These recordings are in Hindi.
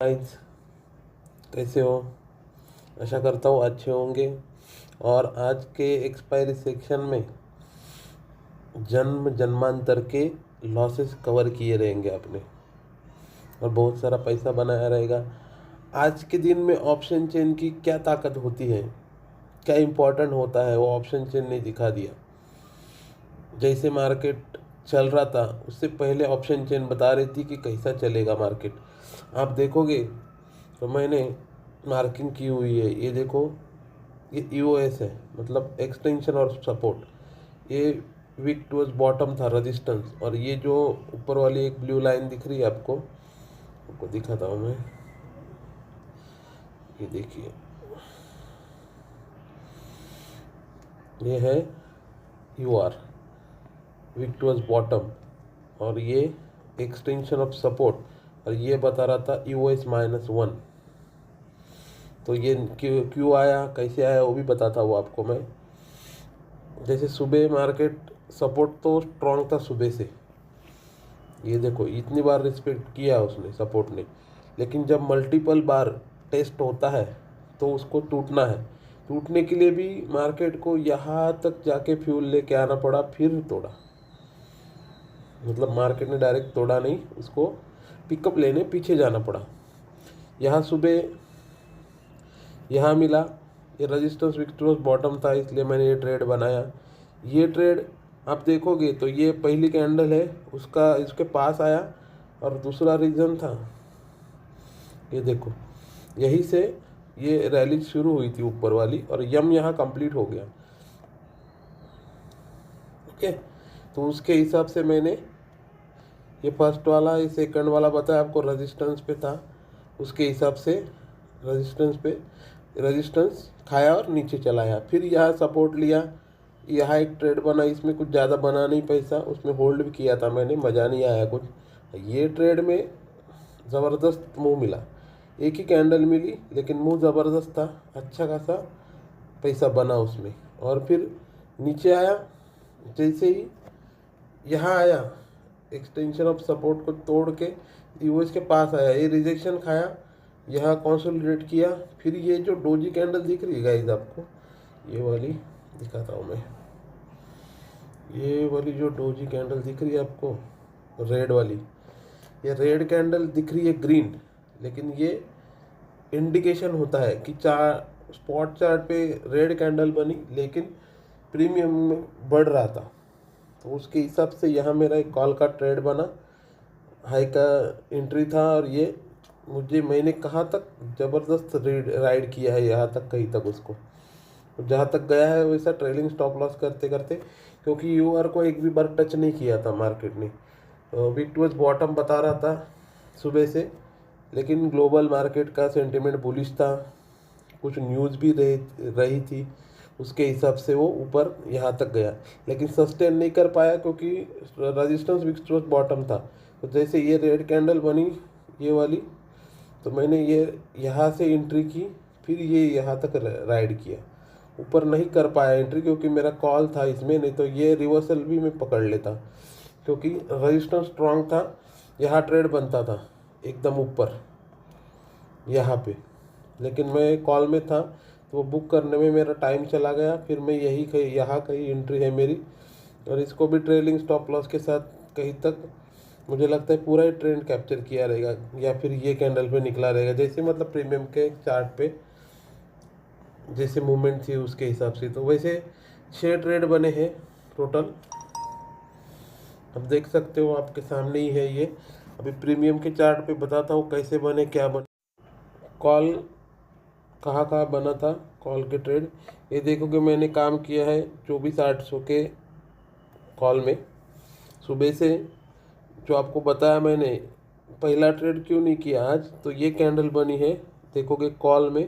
गाइस, कैसे हो? आशा करता हूँ अच्छे होंगे। और आज के एक्सपायरी सेक्शन में जन्म जन्मांतर के लॉसेस कवर किए रहेंगे आपने, और बहुत सारा पैसा बनाया रहेगा। आज के दिन में ऑप्शन चेन की क्या ताकत होती है, क्या इम्पोर्टेंट होता है, वो ऑप्शन चेन ने दिखा दिया। जैसे मार्केट चल रहा था उससे पहले ऑप्शन चेन बता रही थी कि कैसा चलेगा मार्केट। आप देखोगे तो मैंने मार्किंग की हुई है, ये देखो, ये ईओएस है, मतलब एक्सटेंशन और सपोर्ट। ये वीक टूवर्ड्स बॉटम था, रेजिस्टेंस। और ये जो ऊपर वाली एक ब्लू लाइन दिख रही है आपको, दिखाता हूँ मैं, ये देखिए, ये है यूआर, वीक टूवर्ड्स बॉटम, और ये एक्सटेंशन ऑफ सपोर्ट, और ये बता रहा था ईओएस -1। तो ये क्यों क्यों आया, कैसे आया, वो भी बताता हूँ आपको मैं। जैसे सुबह मार्केट सपोर्ट तो स्ट्रॉन्ग था सुबह से, ये देखो इतनी बार रिस्पेक्ट किया उसने, सपोर्ट ने। लेकिन जब मल्टीपल बार टेस्ट होता है तो उसको टूटना है। टूटने के लिए भी मार्केट को यहाँ तक जाके फ्यूल लेके आना पड़ा, फिर तोड़ा। मतलब मार्केट ने डायरेक्ट तोड़ा नहीं, उसको पिकअप लेने पीछे जाना पड़ा। यहाँ सुबह यहाँ मिला, ये रेजिस्टेंस विक्टोरियस बॉटम था, इसलिए मैंने ये ट्रेड बनाया। ये ट्रेड आप देखोगे तो ये पहली कैंडल है उसका, इसके पास आया। और दूसरा रीज़न था, ये देखो, यहीं से ये रैली शुरू हुई थी ऊपर वाली, और यम यहाँ कंप्लीट हो गया। ओके, तो उसके हिसाब से मैंने ये फर्स्ट वाला, ये सेकंड वाला बताया आपको, रेजिस्टेंस पे था, उसके हिसाब से रेजिस्टेंस पे रेजिस्टेंस खाया और नीचे चलाया। फिर यहाँ सपोर्ट लिया, यहाँ एक ट्रेड बना, इसमें कुछ ज़्यादा बना नहीं पैसा, उसमें होल्ड भी किया था मैंने, मज़ा नहीं आया कुछ। ये ट्रेड में ज़बरदस्त मुंह मिला, एक ही कैंडल मिली लेकिन मुंह ज़बरदस्त था, अच्छा खासा पैसा बना उसमें। और फिर नीचे आया, जैसे ही यहाँ आया, एक्सटेंशन ऑफ सपोर्ट को तोड़ के यूएस के पास आया, ये रिजेक्शन खाया, यहाँ कंसोलिडेट किया। फिर ये जो डोजी कैंडल दिख रही है गाइस आपको, ये वाली दिखाता हूँ मैं, ये वाली जो डोजी कैंडल दिख रही है आपको, रेड वाली, ये रेड कैंडल दिख रही है ग्रीन, लेकिन ये इंडिकेशन होता है कि स्पॉट चार्ट पे रेड कैंडल बनी लेकिन प्रीमियम में बढ़ रहा था। तो उसके हिसाब से यहाँ मेरा एक कॉल का ट्रेड बना, हाई का एंट्री था। और ये मैंने कहाँ तक ज़बरदस्त राइड किया है, यहाँ तक, कहीं तक उसको, जहाँ तक गया है वैसा ट्रेलिंग स्टॉप लॉस करते करते, क्योंकि यूआर को एक भी बार टच नहीं किया था मार्केट ने। वीक टूवर्ड्स बॉटम बता रहा था सुबह से, लेकिन ग्लोबल मार्केट का सेंटिमेंट बुलिश था, कुछ न्यूज़ भी रही थी, उसके हिसाब से वो ऊपर यहाँ तक गया, लेकिन सस्टेन नहीं कर पाया क्योंकि रेजिस्टेंस वीक टूवर्ड्स बॉटम था। तो जैसे ये रेड कैंडल बनी, ये वाली, तो मैंने ये यहाँ से एंट्री की, फिर ये यहाँ तक राइड किया। ऊपर नहीं कर पाया एंट्री क्योंकि मेरा कॉल था इसमें, नहीं तो ये रिवर्सल भी मैं पकड़ लेता, क्योंकि रेजिस्टेंस स्ट्रांग था, यहाँ ट्रेड बनता था एकदम ऊपर यहाँ पे। लेकिन मैं कॉल में था तो वो बुक करने में मेरा टाइम चला गया, फिर मैं यही कहीं, यहाँ कहीं एंट्री है मेरी, और इसको भी ट्रेलिंग स्टॉप लॉस के साथ कहीं तक मुझे लगता है पूरा ही ट्रेंड कैप्चर किया रहेगा, या फिर ये कैंडल पे निकला रहेगा, जैसे मतलब प्रीमियम के चार्ट पे जैसे मूवमेंट थी उसके हिसाब से। तो वैसे 6 ट्रेड बने हैं टोटल, अब देख सकते हो आपके सामने ही है ये। अभी प्रीमियम के चार्ट पे बताता हूँ कैसे बने, क्या बने, कॉल कहाँ कहाँ बना था, कॉल के ट्रेड। ये देखोगे मैंने काम किया है 24,800 के कॉल में सुबह से। जो आपको बताया मैंने, पहला ट्रेड क्यों नहीं किया आज, तो ये कैंडल बनी है, देखोगे कॉल में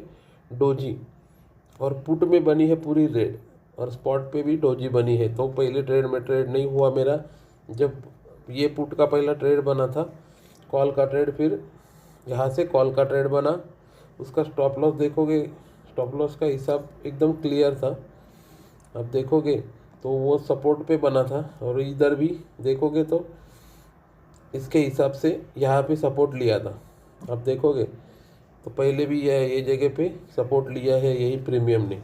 डोजी, और पुट में बनी है पूरी रेड, और स्पॉट पे भी डोजी बनी है। तो पहले ट्रेड में ट्रेड नहीं हुआ मेरा, जब ये पुट का पहला ट्रेड बना था, कॉल का ट्रेड, फिर यहाँ से कॉल का ट्रेड बना। उसका स्टॉप लॉस देखोगे, स्टॉप लॉस का हिसाब एकदम क्लियर था, अब देखोगे तो वो सपोर्ट पे बना था। और इधर भी देखोगे तो इसके हिसाब से यहाँ पे सपोर्ट लिया था, आप देखोगे तो पहले भी ये जगह पे सपोर्ट लिया है यही प्रीमियम ने,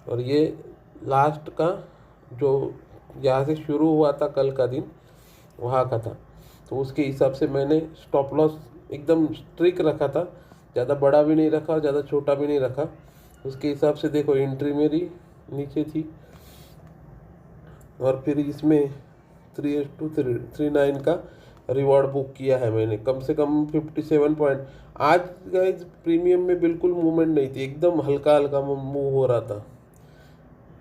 और ये लास्ट का जो यहाँ से शुरू हुआ था कल का दिन वहाँ का था। तो उसके हिसाब से मैंने स्टॉप लॉस एकदम स्ट्रिक रखा था, ज़्यादा बड़ा भी नहीं रखा, ज़्यादा छोटा भी नहीं रखा। उसके हिसाब से देखो एंट्री मेरी नीचे थी, और फिर इसमें 3:39 का रिवॉर्ड बुक किया है मैंने, कम से कम 57 पॉइंट। आज गाइस प्रीमियम में बिल्कुल मूवमेंट नहीं थी, एकदम हल्का हल्का मूव हो रहा था।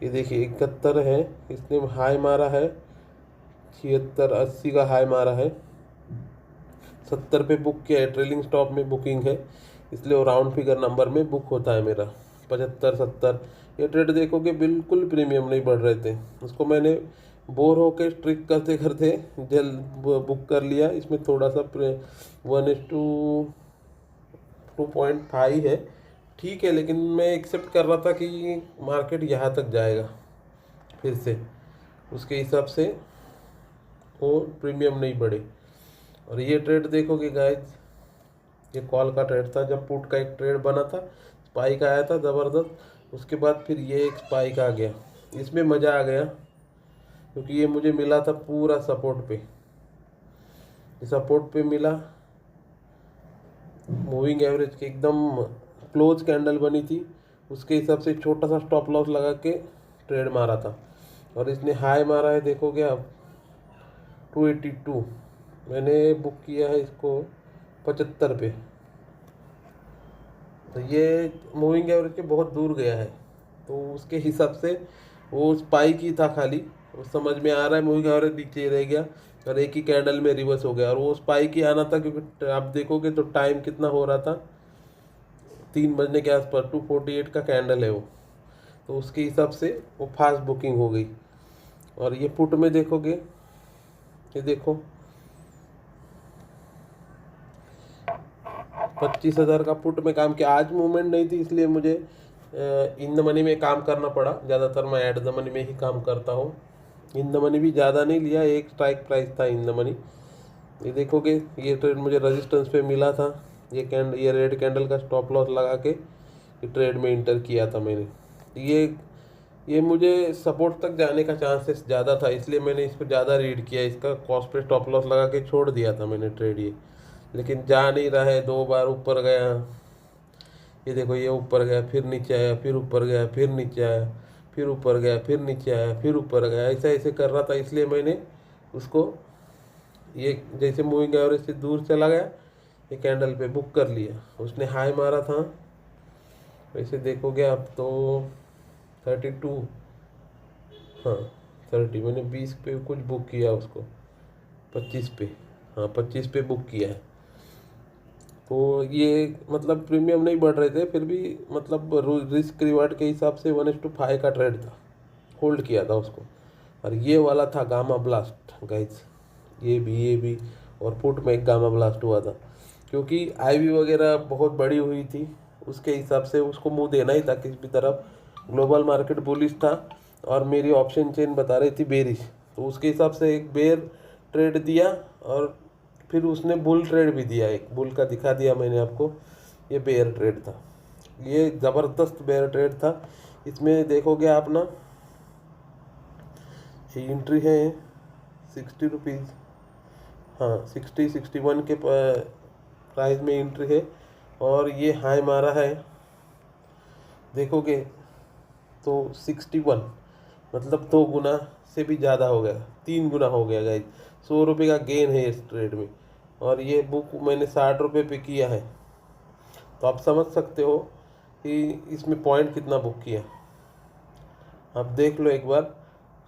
ये देखिए 71 है, इसने हाई मारा है, 76-80 का हाई मारा है, 70 पे बुक किया है, ट्रेलिंग स्टॉप में बुकिंग है, इसलिए वो राउंड फिगर नंबर में बुक होता है मेरा 75-70। ये ट्रेड देखोगे बिल्कुल प्रीमियम नहीं बढ़ रहे थे, उसको मैंने बोर होके स्ट्रिक करते करते जल्द बुक कर लिया। इसमें थोड़ा सा 1:2.5 है, ठीक है, लेकिन मैं एक्सेप्ट कर रहा था कि मार्केट यहाँ तक जाएगा फिर से, उसके हिसाब से वो प्रीमियम नहीं बढ़े। और ये ट्रेड देखोगे गाइस, ये कॉल का ट्रेड था, जब पुट का एक ट्रेड बना था, स्पाइक आया था ज़बरदस्त, उसके बाद फिर ये एक स्पाइक आ गया। इसमें मज़ा आ गया क्योंकि ये मुझे मिला था पूरा सपोर्ट पे, ये सपोर्ट पे मिला, मूविंग एवरेज के एकदम क्लोज कैंडल बनी थी, उसके हिसाब से छोटा सा स्टॉप लॉस लगा के ट्रेड मारा था। और इसने हाई मारा है, देखोगे आप 282, मैंने बुक किया है इसको 75 पे। तो ये मूविंग एवरेज के बहुत दूर गया है, तो उसके हिसाब से वो स्पाइक ही था खाली, वो समझ में आ रहा है मूविंग एवरेज नीचे रह गया और एक ही कैंडल में रिवर्स हो गया, और वो स्पाइक ही आना था क्योंकि आप देखोगे तो टाइम कितना हो रहा था, 3 बजने के आसपास, 2:48 का कैंडल है वो, तो उसके हिसाब से वो फास्ट बुकिंग हो गई। और ये पुट में देखोगे, ये देखो 25,000 का पुट में काम किया। आज मूवमेंट नहीं थी इसलिए मुझे इन द मनी में काम करना पड़ा, ज़्यादातर मैं एट द मनी में ही काम करता हूँ। इन द मनी भी ज़्यादा नहीं लिया, एक स्ट्राइक प्राइस था इन द मनी। ये देखोगे ये ट्रेड मुझे रेजिस्टेंस पे मिला था, ये रेड कैंडल का स्टॉप लॉस लगा के ये ट्रेड में इंटर किया था मैंने। ये मुझे सपोर्ट तक जाने का चांसेस ज़्यादा था, इसलिए मैंने इसको ज़्यादा रीड किया, इसका कॉस्ट पे स्टॉप लॉस लगा के छोड़ दिया था मैंने ट्रेड ये, लेकिन जा नहीं रहा है। 2 बार ऊपर गया, ये देखो ये ऊपर गया फिर नीचे आया, फिर ऊपर गया फिर नीचे आया, फिर ऊपर गया फिर नीचे आया, फिर ऊपर गया, ऐसा ऐसे कर रहा था, इसलिए मैंने उसको ये जैसे मूविंग एवरेज से दूर चला गया ये कैंडल पे बुक कर लिया। उसने हाई मारा था, वैसे देखोगे आप तो 32, हाँ 30, मैंने 20 पे कुछ बुक किया उसको, 25 पे, हाँ 25 पे बुक किया है। तो ये मतलब प्रीमियम नहीं बढ़ रहे थे, फिर भी मतलब रिस्क रिवार्ड के हिसाब से 1:5 का ट्रेड था, होल्ड किया था उसको। और ये वाला था गामा ब्लास्ट गाइज, ये भी और पुट में एक गामा ब्लास्ट हुआ था, क्योंकि आईवी वगैरह बहुत बड़ी हुई थी, उसके हिसाब से उसको मुंह देना ही था किसी भी तरफ। ग्लोबल मार्केट बुलिश था और मेरी ऑप्शन चेन बता रही थी बेरिश, तो उसके हिसाब से एक बेयर ट्रेड दिया, और फिर उसने बुल ट्रेड भी दिया, एक बुल का दिखा दिया मैंने आपको, ये बेयर ट्रेड था, ये ज़बरदस्त बेयर ट्रेड था। इसमें देखोगे आप ना, ये एंट्री है 60 रुपीज़, हाँ 61 के प्राइस में एंट्री है, और ये हाई मारा है देखोगे तो 61, मतलब 2 गुना से भी ज़्यादा हो गया, 3 गुना हो गया गाइज। 100 रुपये का गेन है इस ट्रेड में, और ये बुक मैंने 60 रुपये पे किया है, तो आप समझ सकते हो कि इसमें पॉइंट कितना बुक किया। आप देख लो एक बार,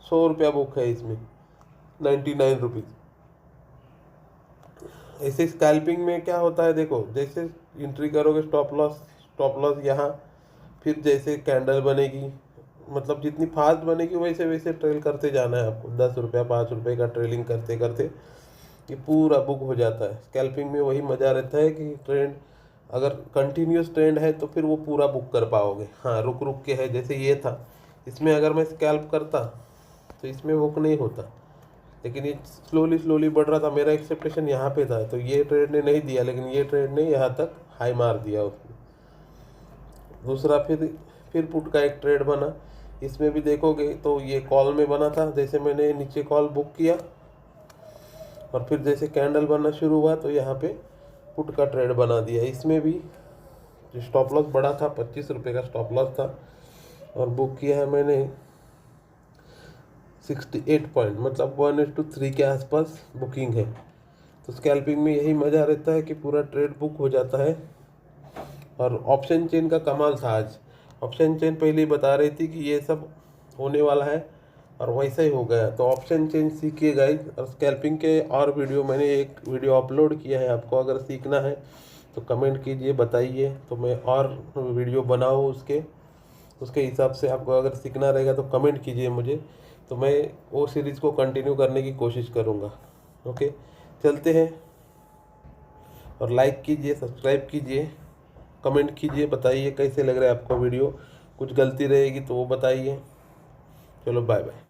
100 रुपया बुक है इसमें, 99 रुपीज़। ऐसे स्कैल्पिंग में क्या होता है देखो, जैसे एंट्री करोगे स्टॉप लॉस यहाँ, फिर जैसे कैंडल बनेगी, मतलब जितनी फास्ट बनेगी वैसे वैसे ट्रेल करते जाना है आपको, 10 रुपया 5 रुपये का ट्रेलिंग करते करते ये पूरा बुक हो जाता है। स्कैल्पिंग में वही मज़ा रहता है कि ट्रेंड अगर कंटिन्यूस ट्रेंड है तो फिर वो पूरा बुक कर पाओगे। हाँ रुक रुक के है, जैसे ये था, इसमें अगर मैं स्कैल्प करता तो इसमें बुक नहीं होता, लेकिन ये स्लोली बढ़ रहा था, मेरा एक्सेप्टेशन यहाँ पे था, तो ये ट्रेड ने नहीं दिया, लेकिन ये ट्रेड ने यहाँ तक हाई मार दिया उसने। दूसरा फिर पुट का एक ट्रेड बना, इसमें भी देखोगे तो ये कॉल में बना था। जैसे मैंने नीचे कॉल बुक किया और फिर जैसे कैंडल बनना शुरू हुआ तो यहाँ पे पुट का ट्रेड बना दिया। इसमें भी जो स्टॉप लॉस बड़ा था, 25 रुपये का स्टॉप लॉस था, और बुक किया है मैंने 68 पॉइंट, मतलब 1:3 के आसपास बुकिंग है। तो स्कैल्पिंग में यही मज़ा रहता है कि पूरा ट्रेड बुक हो जाता है। और ऑप्शन चेन का कमाल था आज। ऑप्शन चेन पहले ही बता रही थी कि ये सब होने वाला है, और वैसा ही हो गया। तो ऑप्शन चेन सीखिए गाइस। और स्कैल्पिंग के और वीडियो मैंने एक वीडियो अपलोड किया है, आपको अगर सीखना है तो कमेंट कीजिए, बताइए, तो मैं और वीडियो बनाऊँ उसके हिसाब से। आपको अगर सीखना रहेगा तो कमेंट कीजिए मुझे, तो मैं वो सीरीज़ को कंटिन्यू करने की कोशिश करूँगा। ओके, चलते हैं। और लाइक कीजिए, सब्सक्राइब कीजिए, कमेंट कीजिए, बताइए कैसे लग रहा है आपको वीडियो। कुछ गलती रहेगी तो वो बताइए। चलो बाय बाय।